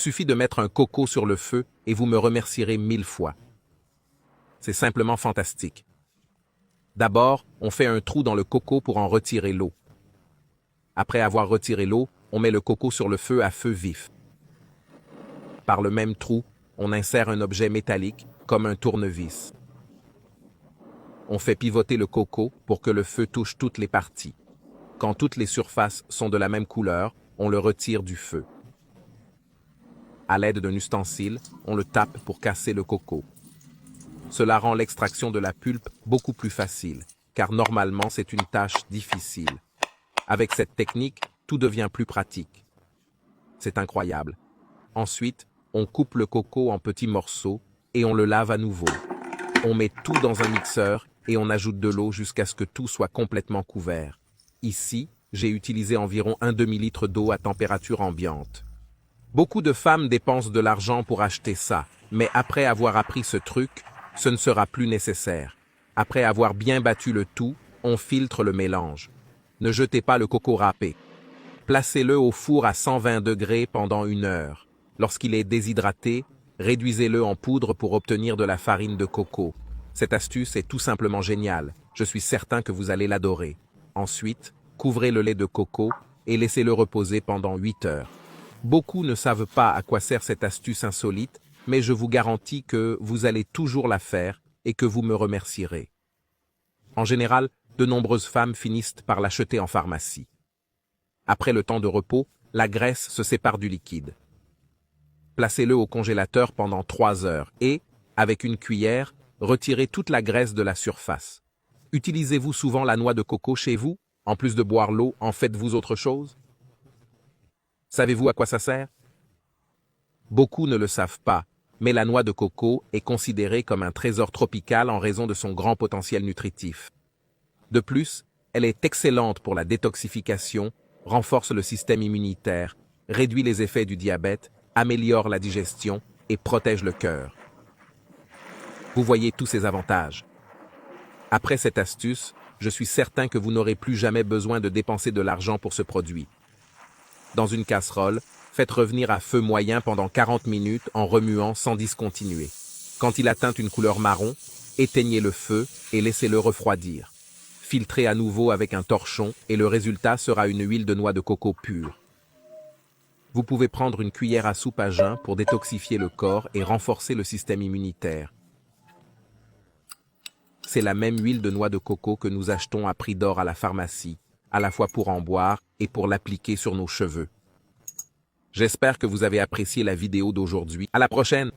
suffit de mettre un coco sur le feu et vous me remercierez 1000 fois. C'est simplement fantastique. D'abord, on fait un trou dans le coco pour en retirer l'eau. Après avoir retiré l'eau, on met le coco sur le feu à feu vif. Par le même trou, on insère un objet métallique, comme un tournevis. On fait pivoter le coco pour que le feu touche toutes les parties. Quand toutes les surfaces sont de la même couleur, on le retire du feu. À l'aide d'un ustensile, on le tape pour casser le coco. Cela rend l'extraction de la pulpe beaucoup plus facile, car normalement c'est une tâche difficile. Avec cette technique, tout devient plus pratique. C'est incroyable. Ensuite, on coupe le coco en petits morceaux et on le lave à nouveau. On met tout dans un mixeur et on ajoute de l'eau jusqu'à ce que tout soit complètement couvert. Ici, j'ai utilisé environ un demi-litre d'eau à température ambiante. Beaucoup de femmes dépensent de l'argent pour acheter ça, mais après avoir appris ce truc, ce ne sera plus nécessaire. Après avoir bien battu le tout, on filtre le mélange. Ne jetez pas le coco râpé. Placez-le au four à 120 degrés pendant 1 heure. Lorsqu'il est déshydraté, réduisez-le en poudre pour obtenir de la farine de coco. Cette astuce est tout simplement géniale. Je suis certain que vous allez l'adorer. Ensuite, couvrez le lait de coco et laissez-le reposer pendant 8 heures. Beaucoup ne savent pas à quoi sert cette astuce insolite, mais je vous garantis que vous allez toujours la faire et que vous me remercierez. En général, de nombreuses femmes finissent par l'acheter en pharmacie. Après le temps de repos, la graisse se sépare du liquide. Placez-le au congélateur pendant 3 heures et, avec une cuillère, retirez toute la graisse de la surface. Utilisez-vous souvent la noix de coco chez vous? En plus de boire l'eau, en faites-vous autre chose? Savez-vous à quoi ça sert? Beaucoup ne le savent pas, mais la noix de coco est considérée comme un trésor tropical en raison de son grand potentiel nutritif. De plus, elle est excellente pour la détoxification, renforce le système immunitaire, réduit les effets du diabète, améliore la digestion et protège le cœur. Vous voyez tous ces avantages. Après cette astuce, je suis certain que vous n'aurez plus jamais besoin de dépenser de l'argent pour ce produit. Dans une casserole, faites revenir à feu moyen pendant 40 minutes en remuant sans discontinuer. Quand il atteint une couleur marron, éteignez le feu et laissez-le refroidir. Filtrez à nouveau avec un torchon et le résultat sera une huile de noix de coco pure. Vous pouvez prendre une cuillère à soupe à jeun pour détoxifier le corps et renforcer le système immunitaire. C'est la même huile de noix de coco que nous achetons à prix d'or à la pharmacie, à la fois pour en boire et pour l'appliquer sur nos cheveux. J'espère que vous avez apprécié la vidéo d'aujourd'hui. À la prochaine!